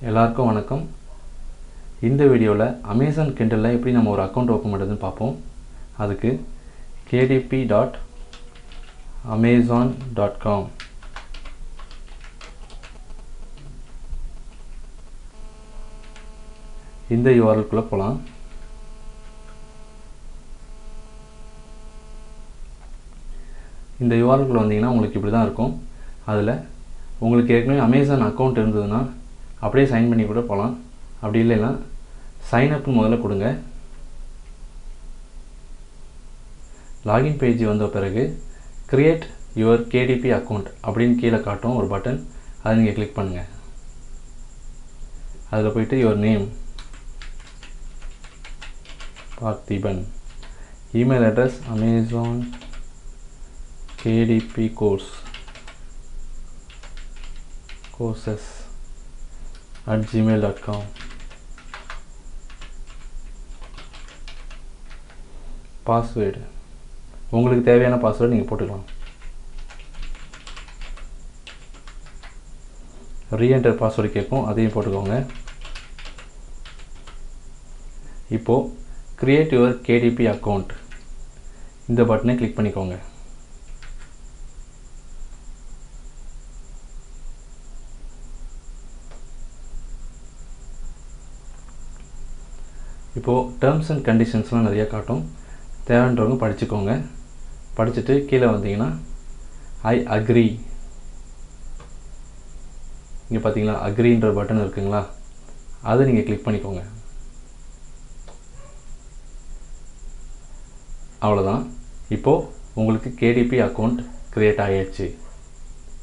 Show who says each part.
Speaker 1: எல்லாருக்கும் வணக்கம். இந்த வீடியோவில் அமேசான் கிண்டலில் எப்படி நம்ம ஒரு அக்கௌண்ட் ஓப்பன் பண்ணுறதுன்னு பார்ப்போம். அதுக்கு kdp.amazon.com இந்த URL-க்குள்ளே போகலாம். இந்த URL-க்குள்ளே வந்தீங்கன்னா உங்களுக்கு இப்படி தான் இருக்கும். அதில் உங்களுக்கு ஏற்கனவே அமேசான் அக்கௌண்ட் இருந்ததுன்னா அப்படியே சைன் பண்ணி கூட போகலாம். அப்படி இல்லைன்னா சைன் அப் முதல்ல கொடுங்க. லாகின் பேஜ் வந்த பிறகு கிரியேட் யுவர் KDP அக்கௌண்ட் அப்படின்னு கீழே காட்டும் ஒரு பட்டன், அதை நீங்கள் கிளிக் பண்ணுங்கள். அதில் போய்ட்டு your name Parthiban, email address Amazon KDP courses @gmail.com, password உங்களுக்கு தேவையான பாஸ்வேர்டு நீங்கள் போட்டுக்கலாம். ரீஎன்டர் பாஸ்வேர்டு கேட்கும், அதையும் போட்டுக்கோங்க. இப்போது கிரியேட் யுவர் KDP அக்கௌண்ட் இந்த பட்டனை கிளிக் பண்ணிக்கோங்க. இப்போது டேர்ம்ஸ் அண்ட் கண்டிஷன்ஸ்லாம் நிறையா காட்டும், தேவைன்றவங்க படிச்சுக்கோங்க. படிச்சுட்டு கீழே வந்தீங்கன்னா ஐ அக்ரி, இங்கே பார்த்தீங்களா அக்ரின்ற பட்டன் இருக்குங்களா, அதை நீங்கள் கிளிக் பண்ணிக்கோங்க. அவ்வளோதான், இப்போது உங்களுக்கு KDP அக்கௌண்ட் க்ரியேட் ஆகிடுச்சு.